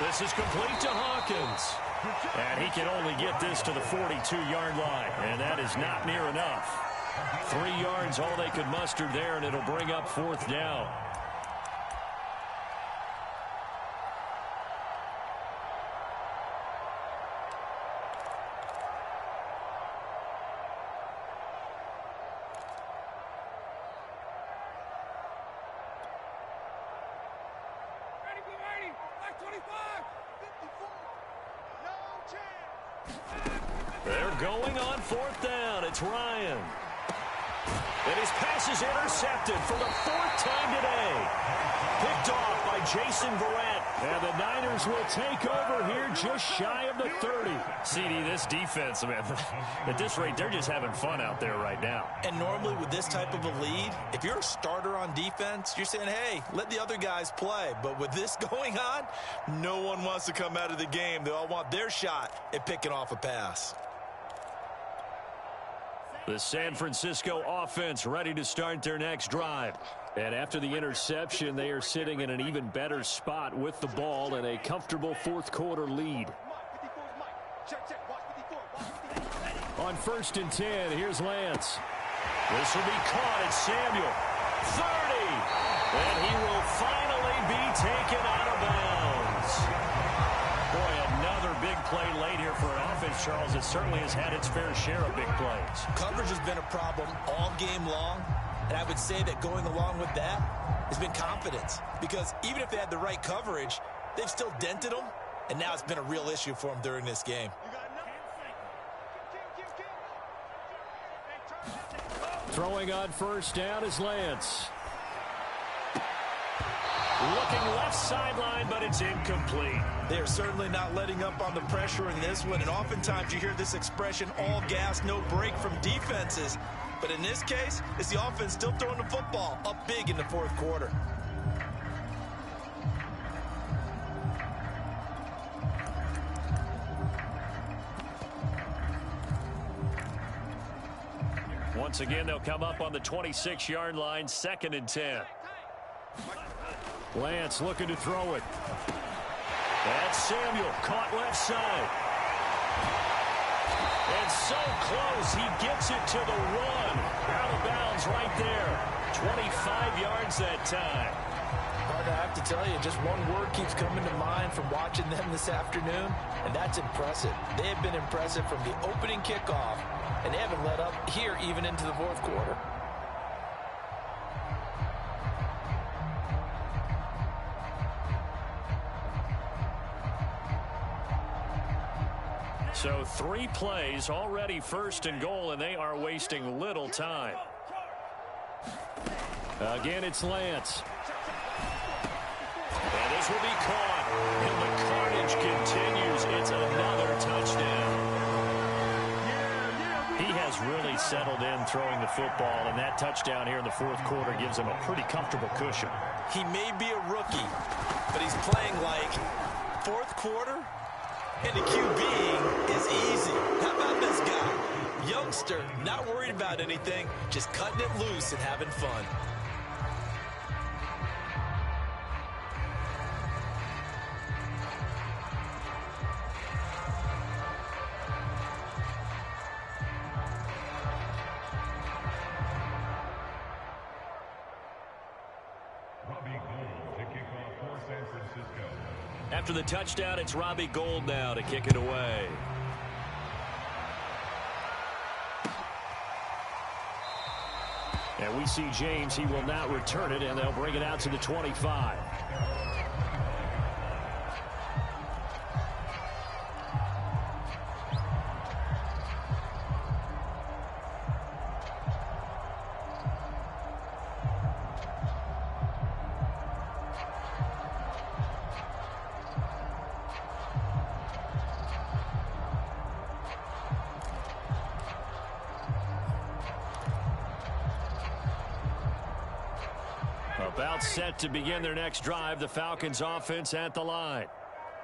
This is complete to Hawkins. And he can only get this to the 42-yard line, and that is not near enough. 3 yards all they could muster there, and it'll bring up 4th down. They're going on 4th down. It's Ryan. And his pass is intercepted for the 4th time today. Picked off by Jason Verrett. And the Niners will take over here just shy of the 30. CD, this defense, man, at this rate, they're just having fun out there right now. And normally with this type of a lead, if you're a starter on defense, you're saying, hey, let the other guys play. But with this going on, no one wants to come out of the game. They all want their shot at picking off a pass. The San Francisco offense ready to start their next drive. And after the interception, they are sitting in an even better spot with the ball and a comfortable 4th quarter lead. On 1st and 10, here's Lance. This will be caught. It's Samuel. 30. And he will finally be taken out of bounds. Boy, another big play late here for an offense, Charles. It certainly has had its fair share of big plays. Coverage has been a problem all game long. And I would say that going along with that has been confidence. Because even if they had the right coverage, they've still dented them. And now it's been a real issue for them during this game. Throwing on 1st down is Lance. Looking left sideline, but it's incomplete. They're certainly not letting up on the pressure in this one. And oftentimes you hear this expression, all gas, no break from defenses. But in this case, it's the offense still throwing the football up big in the 4th quarter. Once again, they'll come up on the 26-yard line, 2nd and 10. Lance looking to throw it. That's Samuel, caught left side. And so close, he gets it to the 1. Out of bounds right there. 25 yards that time. Hard to have to tell you, just one word keeps coming to mind from watching them this afternoon, and that's impressive. They have been impressive from the opening kickoff, and they haven't let up here even into the fourth quarter. So 3 plays, already 1st and goal, and they are wasting little time. Again, it's Lance. And this will be caught. And the carnage continues. It's another touchdown. He has really settled in throwing the football, and that touchdown here in the fourth quarter gives him a pretty comfortable cushion. He may be a rookie, but he's playing like fourth quarter, and the QB is easy. How about this guy? Youngster, not worried about anything, just cutting it loose and having fun. After the touchdown, it's Robbie Gould now to kick it away. And we see James. He will not return it, and they'll bring it out to the 25. About set to begin their next drive, the Falcons offense at the line.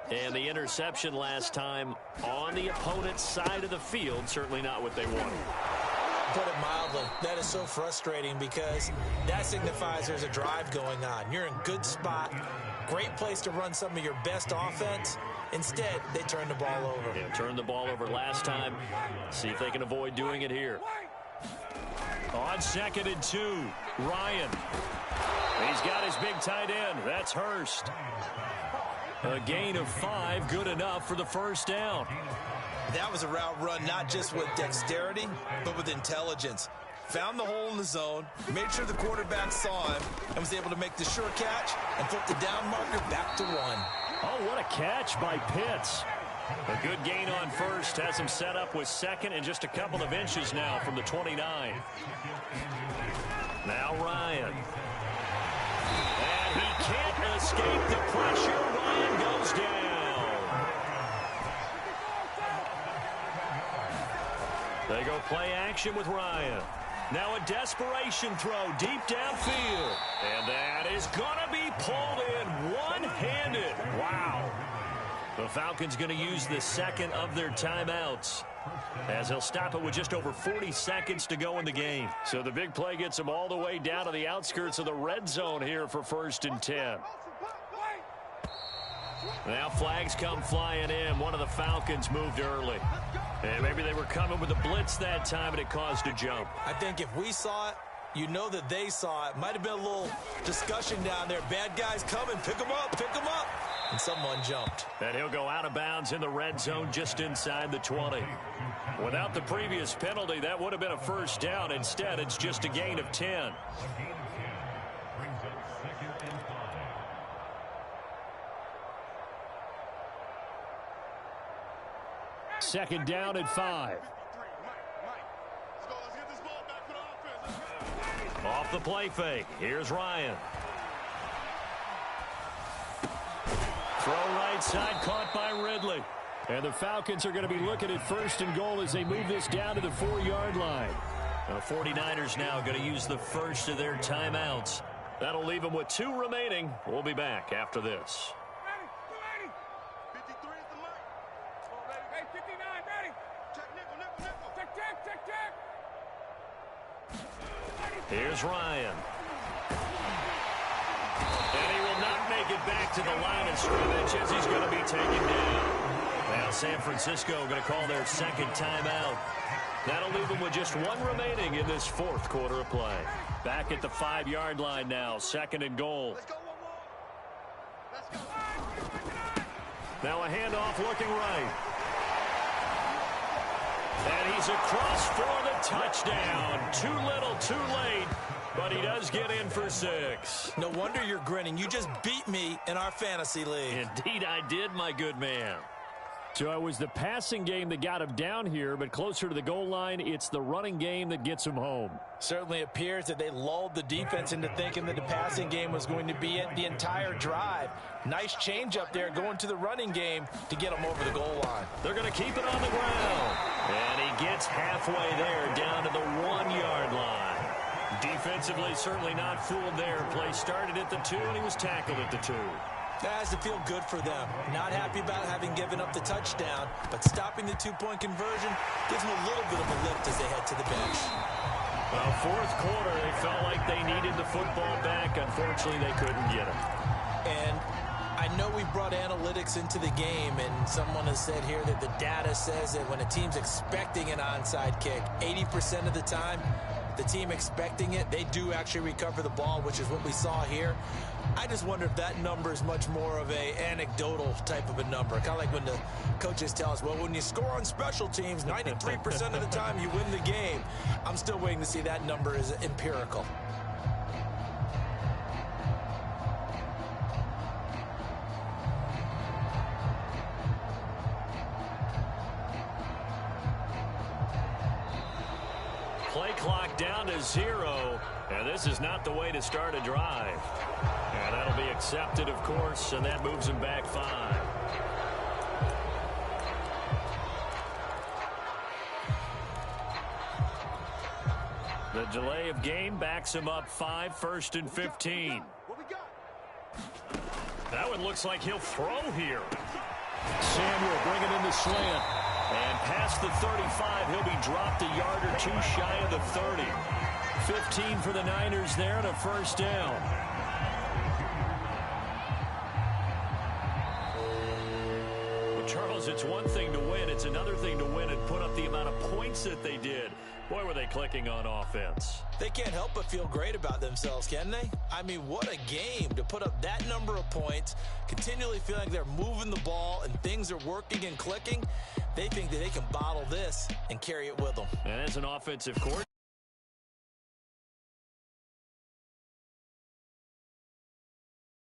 And the interception last time on the opponent's side of the field, certainly not what they wanted. Put it mildly, that is so frustrating because that signifies there's a drive going on. You're in good spot, great place to run some of your best offense. Instead, they turn the ball over. Yeah, turned the ball over last time. See if they can avoid doing it here. On 2nd and 2, Ryan. He's got his big tight end. That's Hurst. A gain of 5, good enough for the first down. That was a route run not just with dexterity, but with intelligence. Found the hole in the zone, made sure the quarterback saw him, and was able to make the sure catch and flip the down marker back to 1. Oh, what a catch by Pitts. A good gain on first, has him set up with 2nd and just a couple of inches now from the 29. Now Ryan. And he can't escape the pressure. Ryan goes down. They go play action with Ryan. Now a desperation throw deep downfield. And that is going to be pulled in one-handed. Wow. The Falcons going to use the 2nd of their timeouts, as he'll stop it with just over 40 seconds to go in the game. So the big play gets him all the way down to the outskirts of the red zone here for 1st and 10. Now flags come flying in. One of the Falcons moved early. And maybe they were coming with a blitz that time, and it caused a jump. I think if we saw it, you know that they saw it. Might have been a little discussion down there. Bad guys coming. Pick them up. Pick them up. And someone jumped. And he'll go out of bounds in the red zone just inside the 20. Without the previous penalty, that would have been a first down. Instead, it's just a gain of 10. Second down at 5. Off the play fake. Here's Ryan. Throw right side, caught by Ridley. And the Falcons are going to be looking at 1st and goal as they move this down to the 4-yard line. The 49ers now going to use the first of their timeouts. That'll leave them with 2 remaining. We'll be back after this. Here's Ryan. And he will not make it back to the line of scrimmage as he's going to be taken down. Now San Francisco going to call their second timeout. That'll leave them with just one remaining in this fourth quarter of play. Back at the 5-yard line now, 2nd and goal. Now a handoff looking right. And he's across for the touchdown. Too little, too late. But he does get in for 6. No wonder you're grinning. You just beat me in our fantasy league. Indeed I did, my good man. So it was the passing game that got him down here, but closer to the goal line, it's the running game that gets him home. Certainly appears that they lulled the defense into thinking that the passing game was going to be it the entire drive. Nice change up there going to the running game to get him over the goal line. They're going to keep it on the ground. And he gets halfway there down to the 1-yard line. Defensively, certainly not fooled there. Play started at the 2, and he was tackled at the 2. That has to feel good for them. Not happy about having given up the touchdown, but stopping the 2-point conversion gives them a little bit of a lift as they head to the bench. Well, fourth quarter, they felt like they needed the football back. Unfortunately, they couldn't get it. And I know we brought analytics into the game, and someone has said here that the data says that when a team's expecting an onside kick, 80% of the time, the team expecting it, they do actually recover the ball, which is what we saw here. I just wonder if that number is much more of a anecdotal type of a number. Kind of like when the coaches tell us, well, when you score on special teams, 93% of the time you win the game. I'm still waiting to see that number is empirical. Play clock down to 0, and this is not the way to start a drive. And that'll be accepted, of course, and that moves him back 5. The delay of game backs him up 5, 1st and 15. That one looks like he'll throw here. Samuel bringing in the slant. And past the 35, he'll be dropped a yard or 2 shy of the 30. 15 for the Niners there and a 1st down. Well, Charles, it's one thing to win. It's another thing to win and put up the amount of points that they did. Boy, were they clicking on offense. They can't help but feel great about themselves, can they? I mean, what a game to put up that number of points, continually feeling like they're moving the ball and things are working and clicking. They think that they can bottle this and carry it with them. And as an offensive coordinator,